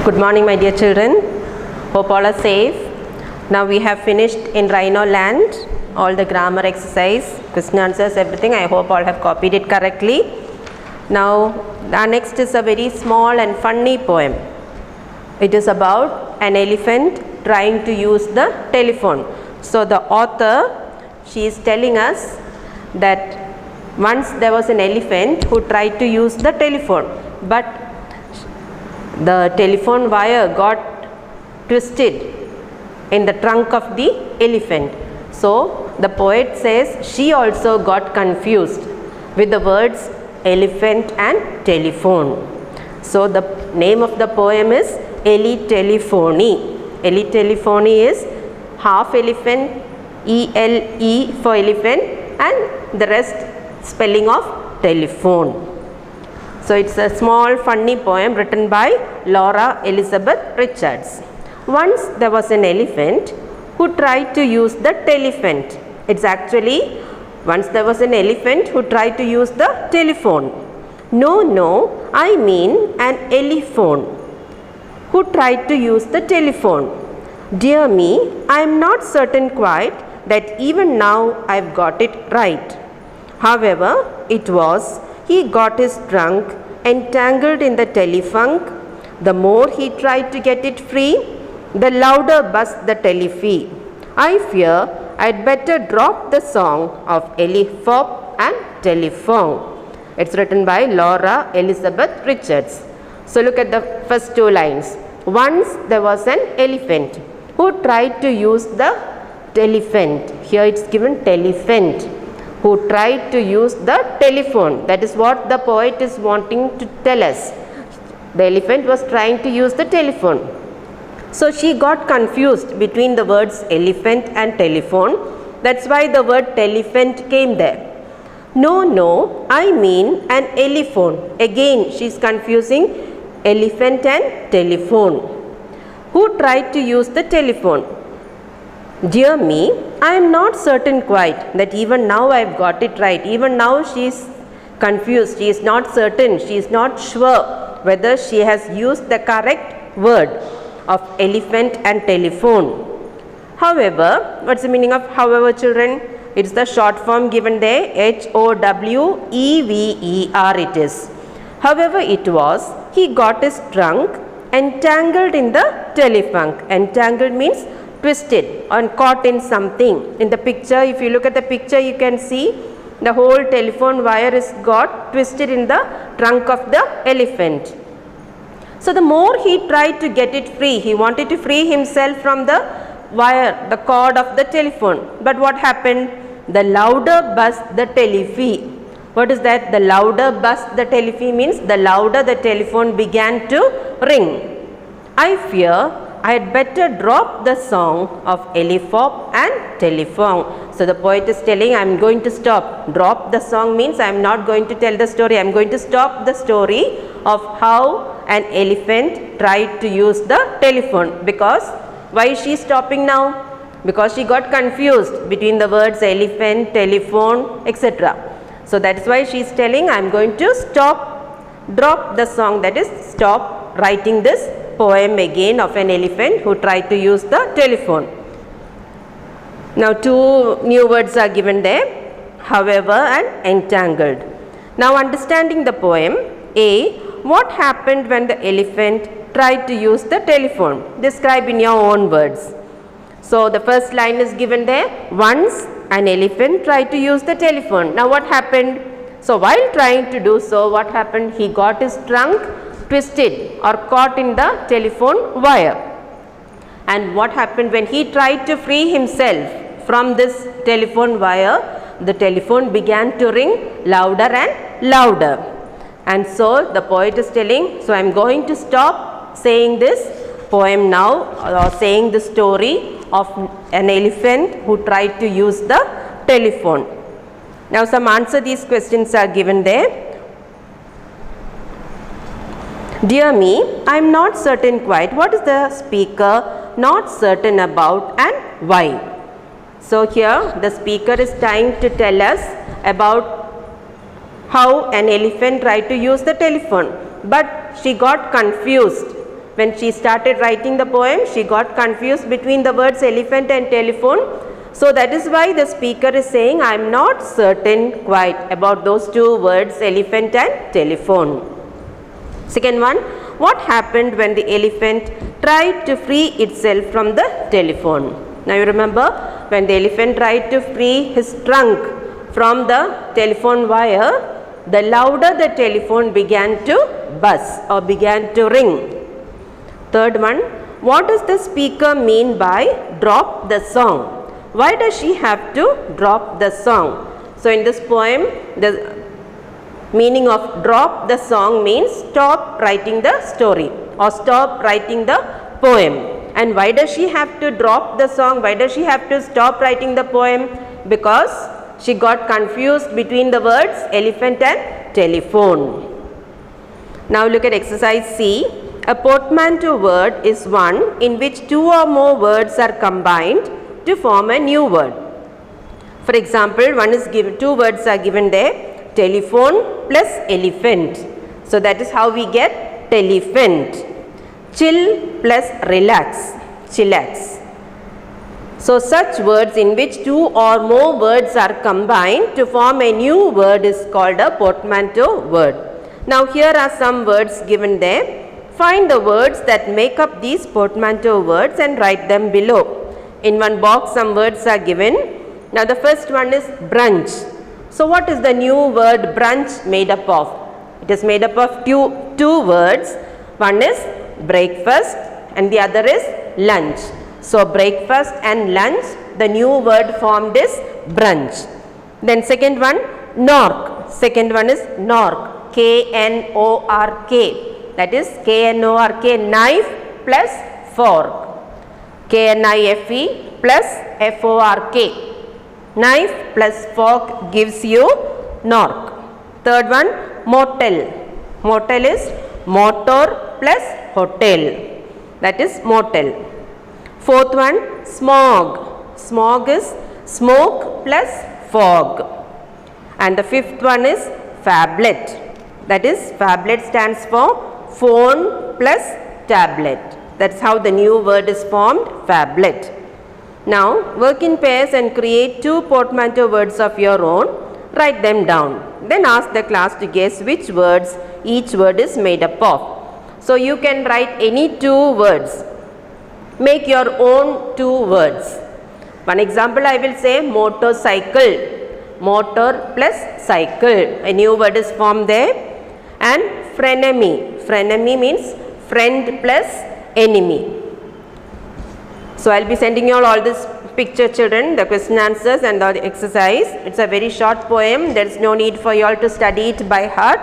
Good morning, my dear children. Hope all are safe. Now we have finished in Rhino land all the grammar exercise, question answers, everything. I hope all have copied it correctly. Now our next is a very small and funny poem. It is about an elephant trying to use the telephone. So the author, she is telling us that once there was an elephant who tried to use the telephone, but the telephone wire got twisted in the trunk of the elephant. So the poet says she also got confused with the words elephant and telephone. So the name of the poem is Eletelephony. Eletelephony is half elephant, E-L-E for elephant, and the rest spelling of telephone. So it's a small funny poem written by Laura Elizabeth Richards. Once there was an elephant who tried to use the telephant. It's actually once there was an elephant who tried to use the telephone. No, I mean an elephone who tried to use the telephone. Dear me, I am not certain quite that even now I've got it right. However, it was he got his trunk entangled in the telephone. The more he tried to get it free, the louder buzzed the telephone. I fear I'd better drop the song of Elephop and telephone. It's written by Laura Elizabeth Richards. So look at the first two lines. Once there was an elephant who tried to use the telephant. Here it's given telephant. Who tried to use the telephone. That is what the poet is wanting to tell us. The elephant was trying to use the telephone. So she got confused between the words elephant and telephone. That's why the word telephant came there. No, I mean an elephone. Again she is confusing elephant and telephone. Who tried to use the telephone? Dear me, I am not certain quite that even now I have got it right. Even now she is confused. She is not certain. She is not sure whether she has used the correct word of elephant and telephone. However, what's the meaning of however, children? It's the short form given there, However it is. However it was, he got his trunk entangled in the telephone. Entangled means twisted and caught in something. In the picture, if you look at the picture, you can see the whole telephone wire is got twisted in the trunk of the elephant. So the more he tried to get it free, he wanted to free himself from the wire, the cord of the telephone. But what happened? The louder buzzed the telephone. What is that? The louder buzzed the telephone means the louder the telephone began to ring. I fear I had better drop the song of Elephop and telephone. So the poet is telling, I am going to stop. Drop the song means I am not going to tell the story. I am going to stop the story of how an elephant tried to use the telephone. Because why is she stopping now? Because she got confused between the words elephant, telephone, etc. So that is why she is telling, I am going to drop the song, that is stop writing this poem again of an elephant who tried to use the telephone. Now two new words are given there, however and entangled. Now understanding the poem, A. What happened when the elephant tried to use the telephone? Describe in your own words. So the first line is given there, once an elephant tried to use the telephone. Now what happened? So while trying to do so, what happened? He got his trunk twisted or caught in the telephone wire. And what happened when he tried to free himself from this telephone wire? The telephone began to ring louder and louder. And so the poet is telling, so I am going to stop saying this poem now, or saying the story of an elephant who tried to use the telephone. Now some answer these questions are given there. Dear me, I am not certain quite. What is the speaker not certain about and why? So here the speaker is trying to tell us about how an elephant tried to use the telephone, but she got confused When she started writing the poem, she got confused between the words elephant and telephone. So that is why the speaker is saying, I am not certain quite about those two words, elephant and telephone. Second one, what happened when the elephant tried to free itself from the telephone? Now you remember, when the elephant tried to free his trunk from the telephone wire, the louder the telephone began to buzz or began to ring. Third one, what does the speaker mean by drop the song? Why does she have to drop the song? So in this poem, the meaning of drop the song means stop writing the story or stop writing the poem. And why does she have to drop the song? Why does she have to stop writing the poem? Because she got confused between the words elephant and telephone. Now look at exercise C. A portmanteau word is one in which two or more words are combined to form a new word. For example, two words are given there, telephone plus elephant. So that is how we get telephant. Chill plus relax, chillax. So such words in which two or more words are combined to form a new word is called a portmanteau word. Now here are some words given there. Find the words that make up these portmanteau words and write them below. In one box some words are given. Now the first one is brunch. So what is the new word brunch made up of? It is made up of two words. One is breakfast and the other is lunch. So breakfast and lunch, the new word formed is brunch. Then second one, knork. Second one is knork, K-N-O-R-K. That is K-N-O-R-K, knife plus fork. K-N-I-F-E plus F-O-R-K. Knife plus fork gives you knork. Third one, motel. Motel is motor plus hotel. That is motel. Fourth one, smog. Smog is smoke plus fog. And the fifth one is phablet. That is phablet stands for phone plus tablet. That's how the new word is formed, phablet. Now work in pairs and create two portmanteau words of your own. Write them down. Then ask the class to guess which words each word is made up of. So you can write any two words. Make your own two words. One example I will say motorcycle. Motor plus cycle. A new word is formed there. And frenemy. Frenemy means friend plus enemy. So I will be sending you all this picture, children, the question answers and the exercise. It's a very short poem. There is no need for you all to study it by heart.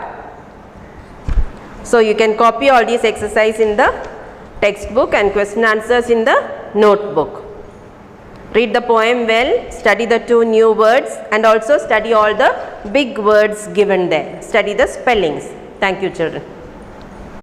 So you can copy all these exercises in the textbook and question answers in the notebook. Read the poem well, study the two new words and also study all the big words given there. Study the spellings. Thank you, children.